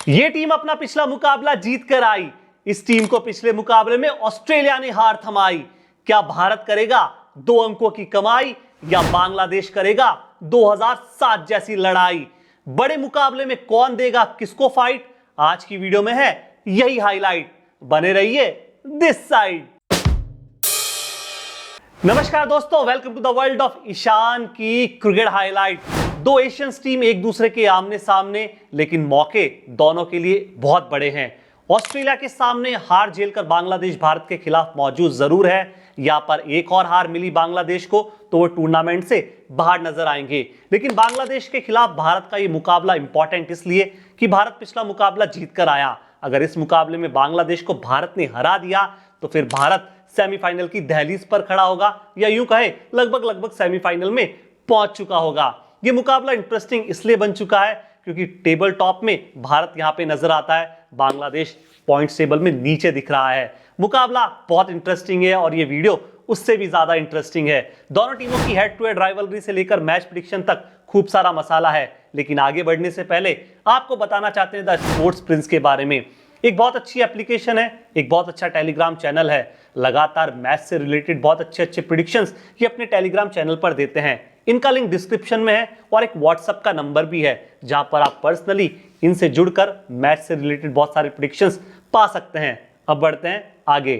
ये टीम अपना पिछला मुकाबला जीत कर आई। इस टीम को पिछले मुकाबले में ऑस्ट्रेलिया ने हार थमाई। क्या भारत करेगा 2 अंकों की कमाई या बांग्लादेश करेगा 2007 जैसी लड़ाई? बड़े मुकाबले में कौन देगा किसको फाइट? आज की वीडियो में है यही हाईलाइट। बने रहिए दिस साइड। नमस्कार दोस्तों, welcome to the world of Ishaan की क्रिकेट हाईलाइट। दो एशियंस टीम एक दूसरे के आमने सामने, लेकिन मौके दोनों के लिए बहुत बड़े हैं। ऑस्ट्रेलिया के सामने हार झेलकर बांग्लादेश भारत के खिलाफ मौजूद जरूर है। यहां पर एक और हार मिली बांग्लादेश को तो वो टूर्नामेंट से बाहर नजर आएंगे। लेकिन बांग्लादेश के खिलाफ भारत का ये मुकाबला इंपॉर्टेंट इसलिए कि भारत पिछला मुकाबला जीत कर आया। अगर इस मुकाबले में बांग्लादेश को भारत ने हरा दिया तो फिर भारत सेमीफाइनल की दहलीज पर खड़ा होगा, या यूं कहे लगभग सेमीफाइनल में पहुंच चुका होगा। यह मुकाबला इंटरेस्टिंग इसलिए बन चुका है क्योंकि टेबल टॉप में भारत यहां पे नजर आता है, बांग्लादेश पॉइंट्स टेबल में नीचे दिख रहा है। मुकाबला बहुत इंटरेस्टिंग है और यह वीडियो उससे भी ज्यादा इंटरेस्टिंग है। दोनों टीमों की हेड टू हेड राइवलरी से लेकर मैच प्रेडिक्शन तक खूब सारा मसाला है। लेकिन आगे बढ़ने से पहले आपको बताना चाहते हैं द स्पोर्ट्स प्रिंस के बारे में। एक बहुत अच्छी एप्लीकेशन है, एक बहुत अच्छा टेलीग्राम चैनल है। लगातार मैच से रिलेटेड बहुत अच्छे प्रेडिक्शंस ये अपने टेलीग्राम चैनल पर देते हैं। इनका लिंक डिस्क्रिप्शन में है और एक व्हाट्सएप का नंबर भी है जहां पर आप पर्सनली इनसे जुड़कर मैच से रिलेटेड बहुत सारे प्रेडिक्शंस पा सकते हैं। अब बढ़ते हैं आगे।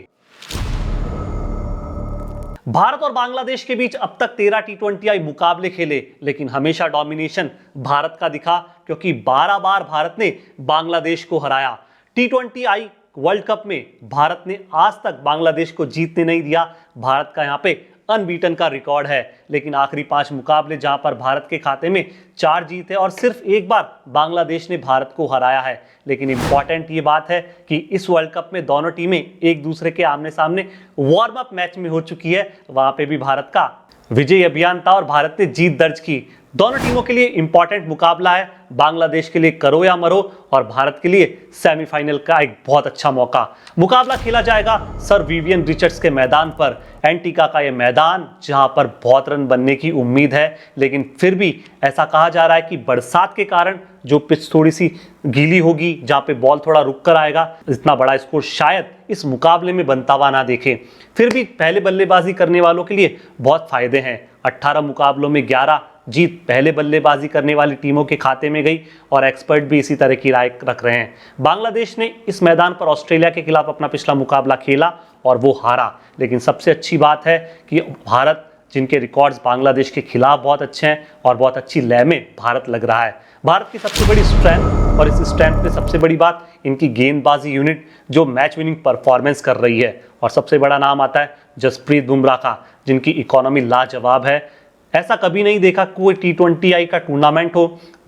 भारत और बांग्लादेश के बीच अब तक 13 T20I मुकाबले खेले, लेकिन हमेशा डोमिनेशन भारत का दिखा क्योंकि 12 बार भारत ने बांग्लादेश को हराया। T20I वर्ल्ड कप में भारत ने आज तक बांग्लादेश को जीतने नहीं दिया। भारत का यहां पे अनबीटन का रिकॉर्ड है। लेकिन आखिरी 5 मुकाबले जहां पर भारत के खाते में 4 जीत है और सिर्फ एक बार बांग्लादेश ने भारत को हराया है। लेकिन इंपॉर्टेंट ये बात है कि इस वर्ल्ड कप में दोनों टीमें एक दूसरे के आमने सामने वार्म अप मैच में हो चुकी है। वहां पे भी भारत का विजय अभियान था और भारत ने जीत दर्ज की। दोनों टीमों के लिए इंपॉर्टेंट मुकाबला है। बांग्लादेश के लिए करो या मरो और भारत के लिए सेमीफाइनल का एक बहुत अच्छा मौका। मुकाबला खेला जाएगा सर विवियन रिचर्ड्स के मैदान पर। एंटीगा का यह मैदान जहां पर बहुत रन बनने की उम्मीद है, लेकिन फिर भी ऐसा कहा जा रहा है कि बरसात के कारण जो पिच थोड़ी सी गीली होगी, जहां पे बॉल थोड़ा रुक कर आएगा, इतना बड़ा स्कोर शायद इस मुकाबले में बनता हुआ ना देखें। फिर भी पहले बल्लेबाजी करने वालों के लिए बहुत फायदे हैं। 18 मुकाबलों में 11 जीत पहले बल्लेबाजी करने वाली टीमों के खाते में गई और एक्सपर्ट भी इसी तरह की राय रख रहे हैं। बांग्लादेश ने इस मैदान पर ऑस्ट्रेलिया के खिलाफ अपना पिछला मुकाबला खेला और वो हारा। लेकिन सबसे अच्छी बात है कि भारत, जिनके रिकॉर्ड्स बांग्लादेश के खिलाफ बहुत अच्छे हैं और बहुत अच्छी लय में भारत लग रहा है। भारत की सबसे बड़ी स्ट्रेंथ, और इस स्ट्रेंथ में सबसे बड़ी बात इनकी गेंदबाजी यूनिट जो मैच विनिंग परफॉर्मेंस कर रही है। और सबसे बड़ा नाम आता है जसप्रीत बुमराह का, जिनकी इकोनॉमी लाजवाब है। ऐसा कभी नहीं देखा कोई T20I का टूर्नामेंट हो,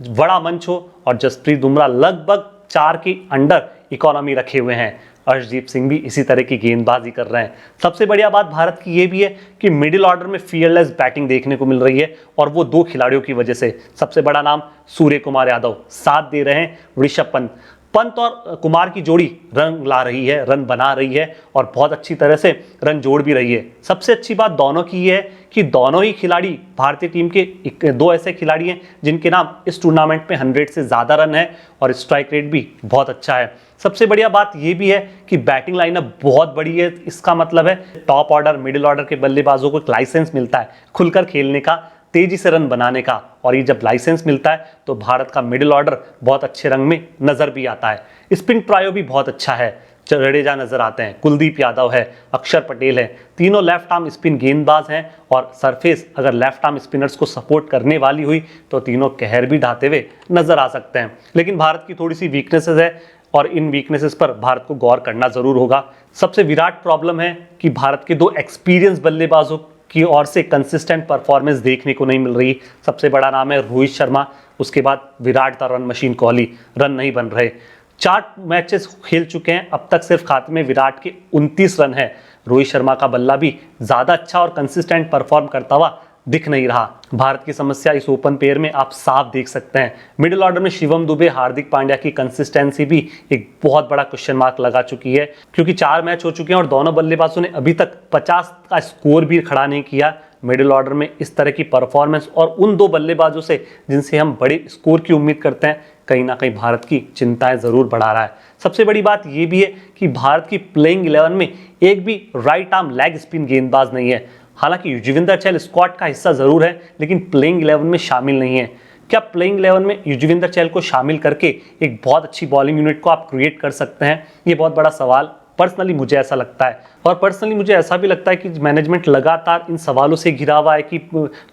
बड़ा मंच हो और जसप्रीत बुमराह लगभग 4 के अंडर इकोनॉमी रखे हुए हैं। अर्शदीप सिंह भी इसी तरह की गेंदबाजी कर रहे हैं। सबसे बढ़िया बात भारत की यह भी है कि मिडिल ऑर्डर में फियरलेस बैटिंग देखने को मिल रही है और वो 2 खिलाड़ियों की वजह से। सबसे बड़ा नाम सूर्य कुमार यादव साथ दे रहे हैं। ऋषभ पंत और कुमार की जोड़ी रन ला रही है, रन बना रही है और बहुत अच्छी तरह से रन जोड़ भी रही है। सबसे अच्छी बात दोनों की ये है कि दोनों ही खिलाड़ी भारतीय टीम के 2 ऐसे खिलाड़ी हैं जिनके नाम इस टूर्नामेंट में 100 से ज़्यादा रन है और स्ट्राइक रेट भी बहुत अच्छा है। सबसे बढ़िया बात यह भी है कि बैटिंग लाइनअप बहुत बड़ी है। इसका मतलब है टॉप ऑर्डर, मिडिल ऑर्डर के बल्लेबाजों को एक लाइसेंस मिलता है खुलकर खेलने का, तेजी से रन बनाने का। और ये जब लाइसेंस मिलता है तो भारत का मिडिल ऑर्डर बहुत अच्छे रंग में नजर भी आता है। स्पिन ट्रायो भी बहुत अच्छा है। जडेजा नजर आते हैं, कुलदीप यादव है, अक्षर पटेल है। तीनों लेफ्ट आर्म स्पिन गेंदबाज हैं और सरफेस अगर लेफ्ट आर्म स्पिनर्स को सपोर्ट करने वाली हुई तो तीनों कहर भी ढाते हुए नजर आ सकते हैं। लेकिन भारत की थोड़ी सी वीकनेसेस है और इन वीकनेसेस पर भारत को गौर करना जरूर होगा। सबसे विराट प्रॉब्लम है कि भारत के 2 एक्सपीरियंस बल्लेबाजों की ओर से कंसिस्टेंट परफॉर्मेंस देखने को नहीं मिल रही। सबसे बड़ा नाम है रोहित शर्मा, उसके बाद Virat the run machine Kohli. Run नहीं बन रहे। 4 मैचेस खेल चुके हैं, अब तक सिर्फ खाते में विराट के 29 रन है। रोहित शर्मा का बल्ला भी ज्यादा अच्छा और कंसिस्टेंट परफॉर्म करता हुआ दिख नहीं रहा। भारत की समस्या इस ओपन पेयर में आप साफ देख सकते हैं। मिडिल ऑर्डर में शिवम दुबे, हार्दिक पांड्या की कंसिस्टेंसी भी एक बहुत बड़ा क्वेश्चन मार्क लगा चुकी है, क्योंकि 4 मैच हो चुके हैं और दोनों बल्लेबाजों ने अभी तक 50 का स्कोर भी खड़ा नहीं किया। मिडिल ऑर्डर में इस तरह की परफॉर्मेंस और उन 2 बल्लेबाजों से जिनसे हम बड़े स्कोर की उम्मीद करते हैं, कहीं ना कहीं भारत की चिंताएं ज़रूर बढ़ा रहा है। सबसे बड़ी बात यह भी है कि भारत की प्लेइंग 11 में एक भी राइट आर्म लेग स्पिन गेंदबाज नहीं है। हालांकि युजवेंद्र चहल स्क्वाड का हिस्सा ज़रूर है, लेकिन प्लेइंग 11 में शामिल नहीं है। क्या प्लेइंग 11 में युजवेंद्र चहल को शामिल करके एक बहुत अच्छी बॉलिंग यूनिट को आप क्रिएट कर सकते हैं? ये बहुत बड़ा सवाल पर्सनली मुझे ऐसा लगता है। और पर्सनली मुझे ऐसा भी लगता है कि मैनेजमेंट लगातार इन सवालों से घिरा हुआ है कि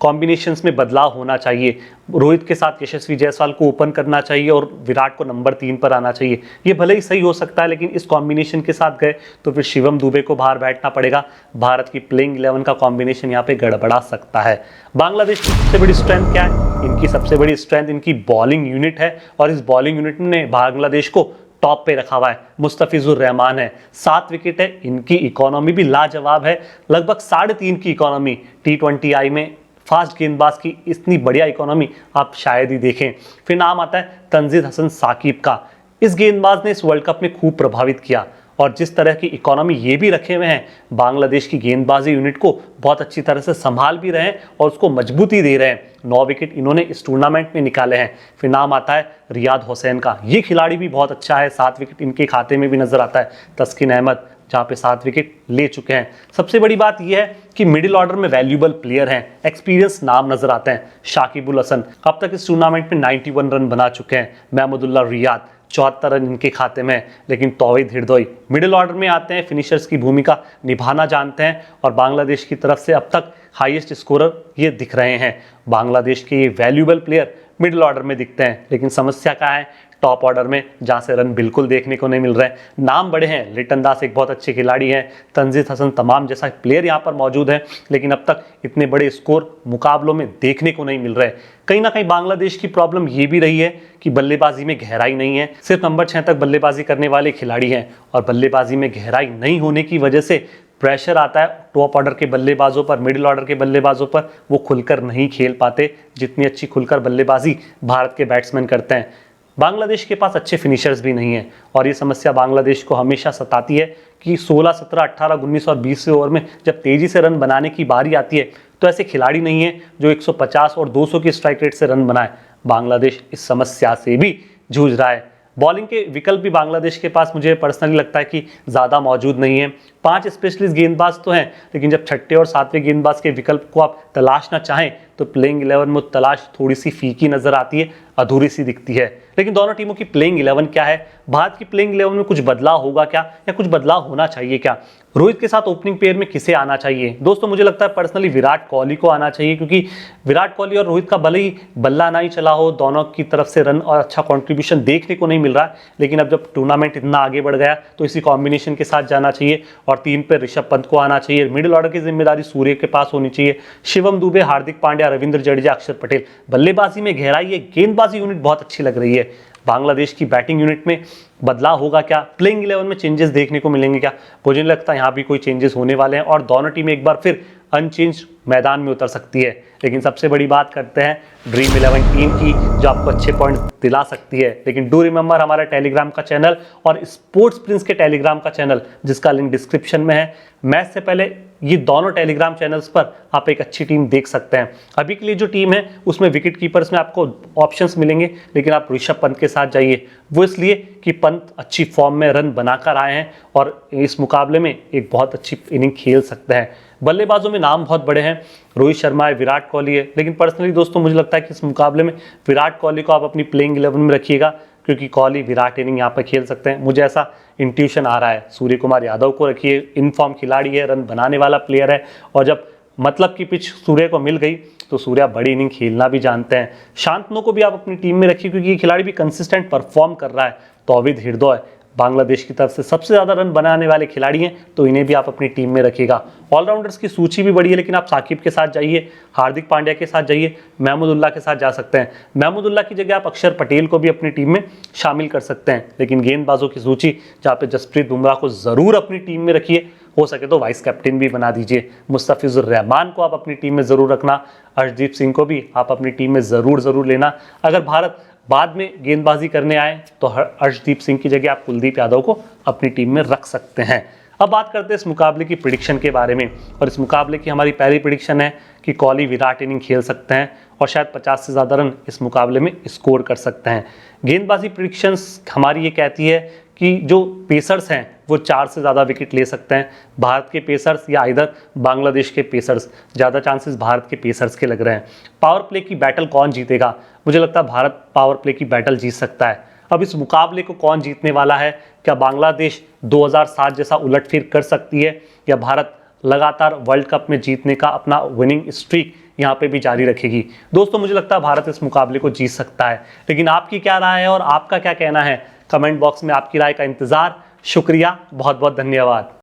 कॉम्बिनेशंस में बदलाव होना चाहिए। रोहित के साथ यशस्वी जायसवाल को ओपन करना चाहिए और विराट को नंबर 3 पर आना चाहिए। ये भले ही सही हो सकता है, लेकिन इस कॉम्बिनेशन के साथ गए तो फिर शिवम दुबे को बाहर बैठना पड़ेगा। भारत की प्लेइंग 11 का कॉम्बिनेशन यहाँ पे गड़बड़ा सकता है। बांग्लादेश की सबसे बड़ी स्ट्रेंथ क्या है? इनकी सबसे बड़ी स्ट्रेंथ इनकी बॉलिंग यूनिट है, और इस बॉलिंग यूनिट ने बांग्लादेश को टॉप पे रखा हुआ है। मुस्तफिजुर रहमान है, 7 विकेट है। इनकी इकोनॉमी भी लाजवाब है, लगभग 3.5 की इकोनॉमी। T20I में फास्ट गेंदबाज की इतनी बढ़िया इकोनॉमी आप शायद ही देखें। फिर नाम आता है तंजीद हसन साकिब का। इस गेंदबाज ने इस वर्ल्ड कप में खूब प्रभावित किया, और जिस तरह की इकोनॉमी ये भी रखे हुए हैं, बांग्लादेश की गेंदबाजी यूनिट को बहुत अच्छी तरह से संभाल भी रहे हैं और उसको मजबूती दे रहे हैं। 9 विकेट इन्होंने इस टूर्नामेंट में निकाले हैं। फिर नाम आता है रियाद हुसैन का। ये खिलाड़ी भी बहुत अच्छा है, 7 विकेट इनके खाते में भी नजर आता है। तस्किन अहमद जहाँ पे 7 विकेट ले चुके हैं। सबसे बड़ी बात यह है कि मिडिल ऑर्डर में वैल्यूएबल प्लेयर हैं, एक्सपीरियंस नाम नजर आते हैं। शाकिबुल हसन अब तक इस टूर्नामेंट में 91 रन बना चुके हैं। महमूदुल्ला रियाद 74 रन इनके खाते में, लेकिन तौहीद हिरदोई मिडिल ऑर्डर में आते हैं, फिनिशर्स की भूमिका निभाना जानते हैं, और बांग्लादेश की तरफ से अब तक हाईएस्ट स्कोरर ये दिख रहे हैं। बांग्लादेश के ये वैल्यूएबल प्लेयर मिडिल ऑर्डर में दिखते हैं, लेकिन समस्या क्या है? टॉप ऑर्डर में, जहां से रन बिल्कुल देखने को नहीं मिल रहे हैं। नाम बड़े हैं, लिटन दास एक बहुत अच्छे खिलाड़ी हैं, तंजीद हसन तमाम जैसा प्लेयर यहां पर मौजूद है, लेकिन अब तक इतने बड़े स्कोर मुकाबलों में देखने को नहीं मिल रहे। कहीं ना कहीं बांग्लादेश की प्रॉब्लम ये भी रही है कि बल्लेबाजी में गहराई नहीं है। सिर्फ नंबर 6 तक बल्लेबाजी करने वाले खिलाड़ी हैं, और बल्लेबाजी में गहराई नहीं होने की वजह से प्रेशर आता है टॉप ऑर्डर के बल्लेबाजों पर, मिडिल ऑर्डर के बल्लेबाजों पर। वो खुलकर नहीं खेल पाते जितनी अच्छी खुलकर बल्लेबाजी भारत के बैट्समैन करते हैं। बांग्लादेश के पास अच्छे फिनिशर्स भी नहीं हैं, और ये समस्या बांग्लादेश को हमेशा सताती है कि 16, 17, 18, 19 और 20 ओवर में जब तेजी से रन बनाने की बारी आती है, तो ऐसे खिलाड़ी नहीं है जो 150 और 200 की स्ट्राइक रेट से रन बनाए। बांग्लादेश इस समस्या से भी जूझ रहा है। बॉलिंग के विकल्प भी बांग्लादेश के पास मुझे पर्सनली लगता है कि ज़्यादा मौजूद नहीं है। 5 स्पेशलिस्ट गेंदबाज तो हैं, लेकिन जब 6ठे और 7वें गेंदबाज के विकल्प को आप तलाशना चाहें तो प्लेइंग 11 में तलाश थोड़ी सी फीकी नजर आती है, अधूरी सी दिखती है। लेकिन दोनों टीमों की प्लेइंग 11 क्या है? भारत की प्लेइंग 11 में कुछ बदलाव होगा क्या, या कुछ बदलाव होना चाहिए क्या? रोहित के साथ ओपनिंग पेयर में किसे आना चाहिए? दोस्तों मुझे लगता है पर्सनली विराट कोहली को आना चाहिए, क्योंकि विराट कोहली और रोहित का भले ही बल्ला ना ही चला हो, दोनों की तरफ से रन और अच्छा कंट्रीब्यूशन देखने को नहीं मिल रहा है, लेकिन अब जब टूर्नामेंट इतना आगे बढ़ गया तो इसी कॉम्बिनेशन के साथ जाना चाहिए। और 3 पे ऋषभ पंत को आना चाहिए। मिडिल ऑर्डर की जिम्मेदारी सूर्य के पास होनी चाहिए। शिवम दुबे, हार्दिक पांड्या, रविंद्र जडेजा, अक्षर पटेल। बल्लेबाजी में गहराई है, गेंदबाजी यूनिट बहुत अच्छी लग रही है। बांग्लादेश की बैटिंग यूनिट में बदलाव होगा क्या? प्लेइंग 11 में चेंजेस देखने को मिलेंगे क्या? मुझे नहीं लगता यहाँ भी कोई चेंजेस होने वाले हैं, और दोनों टीमें एक बार फिर अनचेंज मैदान में उतर सकती है। लेकिन सबसे बड़ी बात करते हैं ड्रीम 11 टीम की, जो आपको अच्छे पॉइंट्स दिला सकती है। लेकिन डू रिमेंबर हमारा टेलीग्राम का चैनल और स्पोर्ट्स प्रिंस के टेलीग्राम का चैनल, जिसका लिंक डिस्क्रिप्शन में है। मैच से पहले ये दोनों टेलीग्राम चैनल्स पर आप एक अच्छी टीम देख सकते हैं। अभी के लिए जो टीम है उसमें विकेट कीपर्स में आपको ऑप्शंस मिलेंगे, लेकिन आप ऋषभ पंत के साथ जाइए। वो इसलिए कि पंत अच्छी फॉर्म में रन बनाकर आए हैं और इस मुकाबले में एक बहुत अच्छी इनिंग खेल सकते हैं। बल्लेबाजों में नाम बहुत बड़े हैं, रोहित शर्मा है, विराट कोहली है, लेकिन पर्सनली दोस्तों मुझे लगता है कि इस मुकाबले में विराट कोहली को आप अपनी प्लेइंग 11 में रखिएगा, क्योंकि कोहली विराट इनिंग यहाँ पर खेल सकते हैं। मुझे ऐसा इंट्यूशन आ रहा है। सूर्य कुमार यादव को रखिए, इन फॉर्म खिलाड़ी है, रन बनाने वाला प्लेयर है, और जब मतलब की पिच सूर्य को मिल गई तो सूर्या बड़ी इनिंग खेलना भी जानते हैं। शांतनु को भी आप अपनी टीम में रखिए, क्योंकि ये खिलाड़ी भी कंसिस्टेंट परफॉर्म कर रहा है। तौहीद हिरदोय बांग्लादेश की तरफ से सबसे ज़्यादा रन बनाने वाले खिलाड़ी हैं, तो इन्हें भी आप अपनी टीम में रखिएगा। ऑलराउंडर्स की सूची भी बड़ी है, लेकिन आप साकिब के साथ जाइए, हार्दिक पांड्या के साथ जाइए, महमूदुल्लाह के साथ जा सकते हैं। महमूदुल्लाह की जगह आप अक्षर पटेल को भी अपनी टीम में शामिल कर सकते हैं। लेकिन गेंदबाजों की सूची जहाँ पे जसप्रीत बुमराह को ज़रूर अपनी टीम में रखिए, हो सके तो वाइस कैप्टन भी बना दीजिए। मुस्तफिजुर रहमान को आप अपनी टीम में ज़रूर रखना, अर्शदीप सिंह को भी आप अपनी टीम में ज़रूर लेना। अगर भारत बाद में गेंदबाजी करने आए तो अर्शदीप सिंह की जगह आप कुलदीप यादव को अपनी टीम में रख सकते हैं। अब बात करते हैं इस मुकाबले की प्रेडिक्शन के बारे में, और इस मुकाबले की हमारी पहली प्रेडिक्शन है कि कोहली विराट इनिंग खेल सकते हैं, और शायद 50 से ज़्यादा रन इस मुकाबले में स्कोर कर सकते हैं। गेंदबाजी प्रेडिक्शंस हमारी ये कहती है कि जो पेसर्स हैं वो 4 से ज़्यादा विकेट ले सकते हैं। भारत के पेसर्स या इधर बांग्लादेश के पेसर्स, ज़्यादा चांसेस भारत के पेसर्स के लग रहे हैं। पावर प्ले की बैटल कौन जीतेगा? मुझे लगता है भारत पावर प्ले की बैटल जीत सकता है। अब इस मुकाबले को कौन जीतने वाला है? क्या बांग्लादेश 2007 जैसा उलटफेर कर सकती है या भारत लगातार वर्ल्ड कप में जीतने का अपना विनिंग स्ट्रीक यहाँ पे भी जारी रखेगी? दोस्तों मुझे लगता है भारत इस मुकाबले को जीत सकता है, लेकिन आपकी क्या राय है और आपका क्या कहना है? कमेंट बॉक्स में आपकी राय का इंतजार। शुक्रिया, बहुत बहुत धन्यवाद।